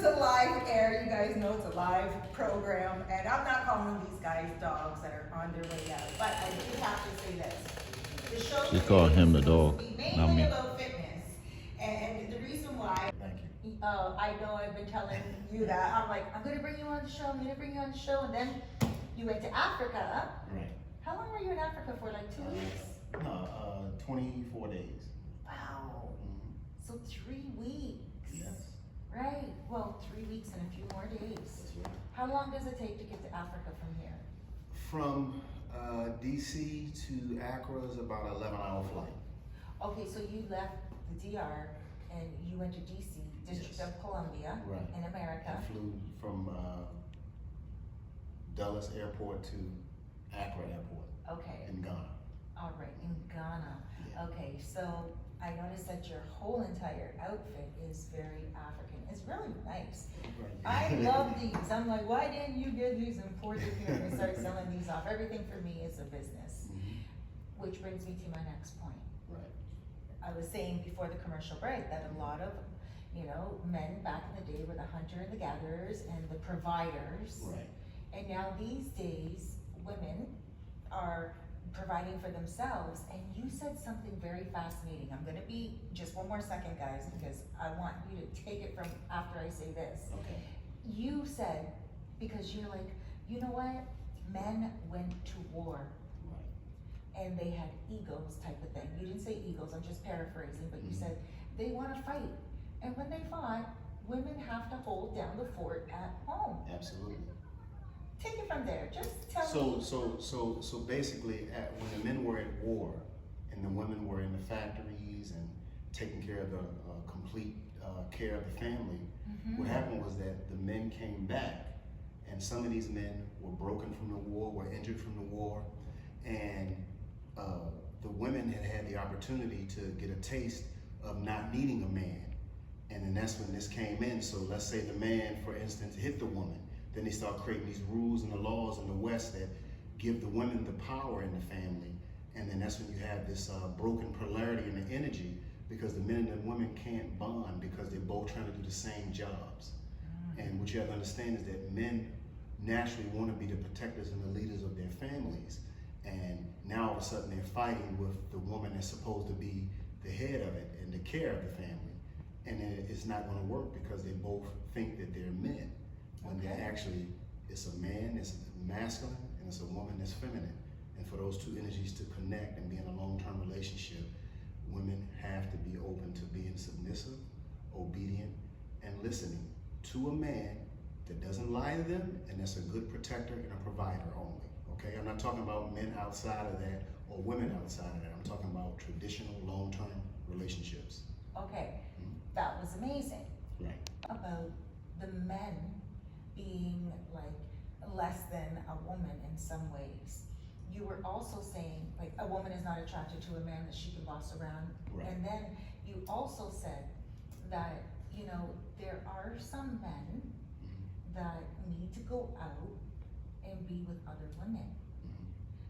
a live air. You guys know it's a live program, and I'm not calling these guys dogs that are on their way out. But I do have to say this: the show She called him the dog, mainly not me. about fitness, and the reason why. Thank you. I know I've been telling you that. I'm like, I'm gonna bring you on the show. I'm gonna bring you on the show, and then you went to Africa. Right. How long were you in Africa for? Like 2 weeks? No, 24 days. Wow. Mm-hmm. So 3 weeks. Yes. Right. Well, 3 weeks and a few more days. That's right. How long does it take to get to Africa from here? From DC to Accra is about an 11-hour flight. Okay, so you left the DR and you went to DC, District Yes. of Columbia, Right. in America. I flew from Dulles Airport to Accra Airport Okay. in Ghana. All right, in Ghana. Yeah. Okay, so I noticed that your whole entire outfit is very African. It's really nice. Right. I love these. I'm like, why didn't you get these imported here and start selling these off? Everything for me is a business. Mm-hmm. Which brings me to my next point. Right. I was saying before the commercial break that a lot of, men back in the day were the hunter and the gatherers and the providers. Right. And now these days, women are providing for themselves. And you said something very fascinating. I'm gonna be, just one more second, guys, because I want you to take it from after I say this. Okay. You said, because you're like, you know what? Men went to war Right. and they had egos type of thing. You didn't say egos, I'm just paraphrasing, but you Mhm. said they wanna fight. And when they fought, women have to hold down the fort at home. Absolutely. Take it from there, just tell me. So basically, when the men were at war and the women were in the factories and taking care of the complete care of the family, Mhm. what happened was that the men came back, and some of these men were broken from the war, were injured from the war, and the women had had the opportunity to get a taste of not needing a man. And then that's when this came in. So let's say the man, for instance, hit the woman. Then they start creating these rules and the laws in the West that give the women the power in the family. And then that's when you have this broken polarity in the energy, because the men and the women can't bond because they're both trying to do the same jobs. And what you have to understand is that men naturally want to be the protectors and the leaders of their families. And now all of a sudden they're fighting with the woman that's supposed to be the head of it and the care of the family. And then it's not going to work because they both think that they're men, when they're actually, it's a man that's masculine and it's a woman that's feminine. And for those two energies to connect and be in a long-term relationship, women have to be open to being submissive, obedient, and listening to a man that doesn't lie to them and that's a good protector and a provider only. Okay, I'm not talking about men outside of that or women outside of that. I'm talking about traditional long-term relationships. Okay, that was amazing. Right. About the men being like less than a woman in some ways. You were also saying like a woman is not attracted to a man that she can boss around. Right. And then you also said that, there are some men that need to go out and be with other women.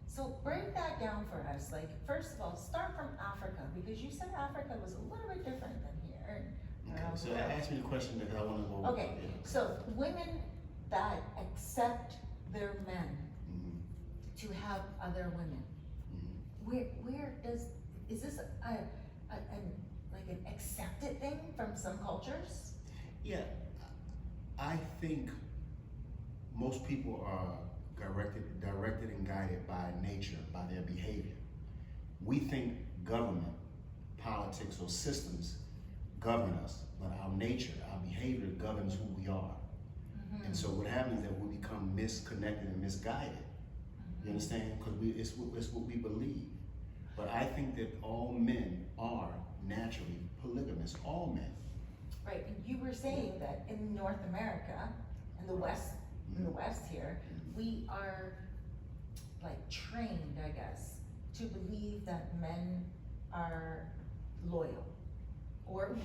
So break that down for us. Like, first of all, start from Africa, because you said Africa was a little bit different than here. Okay, so ask me the question that I want to go. Okay, so women that accept their men to have other women, where is this like an accepted thing from some cultures? Yeah, I think most people are directed and guided by nature, by their behavior. We think government, politics, or systems govern us, but our nature, our behavior governs who we are. And so what happens is that we become misconnected and misguided. You understand? Because it's what we believe. But I think that all men are naturally polygamous, all men. Right, and you were saying that in North America, in the West here, we are like trained, I guess, to believe that men are loyal, or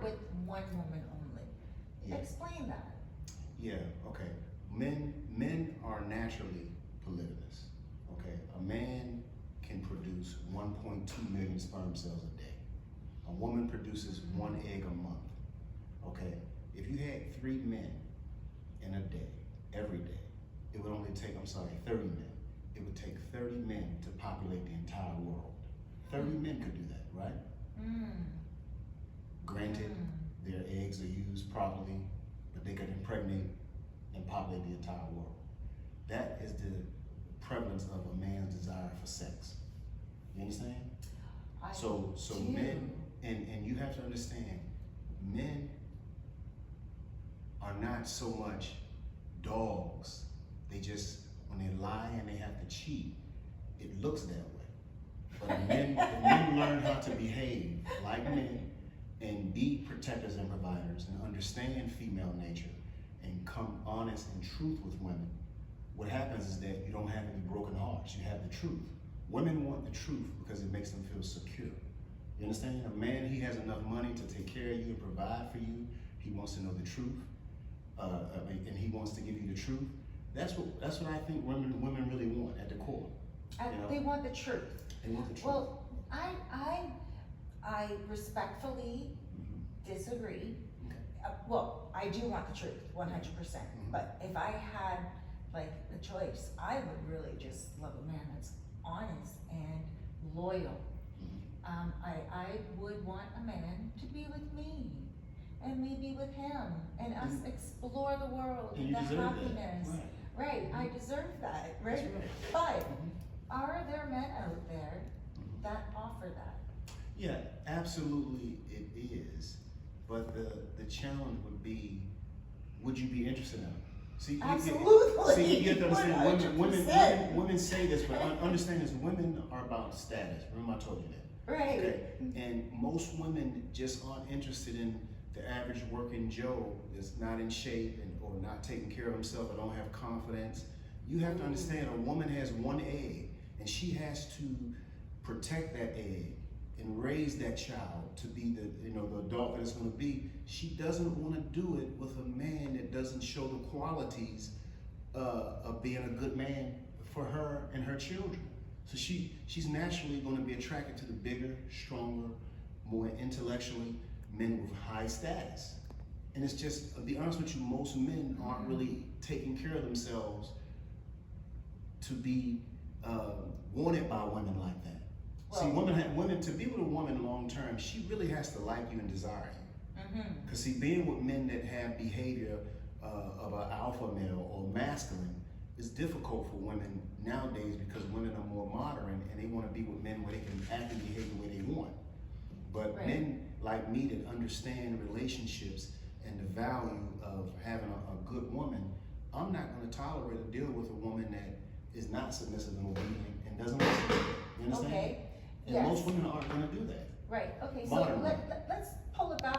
with one woman only. Yeah. Explain that. Yeah, okay. Men are naturally polygamous. Okay, a man can produce 1.2 million sperm cells a day. A woman produces 1 egg a month. Okay, if you had 3 men in a day, every day, it would only take, 30 men. It would take 30 men to populate the entire world. 30 men could do that, right? Granted, their eggs are used properly, but they could impregnate and populate the entire world. That is the prevalence of a man's desire for sex. You understand? So men, and you have to understand, men are not so much dogs. They just, when they lie and they have to cheat, it looks that way. But if men learn how to behave like men and be protectors and providers and understand female nature and come honest and truth with women, what happens is that you don't have any broken hearts. You have the truth. Women want the truth because it makes them feel secure. You understand? A man, he has enough money to take care of you and provide for you. He wants to know the truth, and he wants to give you the truth. That's what I think women really want at the core. They want the truth. They want the truth. Well, I respectfully disagree. Okay. Well, I do want the truth, 100%. But if I had like the choice, I would really just love a man that's honest and loyal. I would want a man to be with me and me be with him and us explore the world and the happiness. That. Right, I deserve that, right? But are there men out there that offer that? Yeah, absolutely it is. But the challenge would be, would you be interested in it? See, absolutely. See, you have to understand, 100%. women say this, but understand this, women are about status. Remember I told you that. Right. Okay. And most women just aren't interested in the average working Joe that's not in shape or not taking care of himself or don't have confidence. You have to understand, a woman has one egg and she has to protect that egg and raise that child to be the adult that it's going to be. She doesn't want to do it with a man that doesn't show the qualities of being a good man for her and her children. So she's naturally going to be attracted to the bigger, stronger, more intellectually men with high status. And it's just, to be honest with you, most men aren't really taking care of themselves to be wanted by women like that. Well, see, women to be with a woman long term, she really has to like you and desire you. Because see, being with men that have behavior of an alpha male or masculine is difficult for women nowadays because women are more modern and they want to be with men where they can act and behave the way they want. But men like me that understand relationships and the value of having a good woman, I'm not going to tolerate or deal with a woman that is not submissive and obedient and doesn't listen to me. You understand? Okay. And most women aren't going to do that. Right. Okay. Modern So let's pull it back.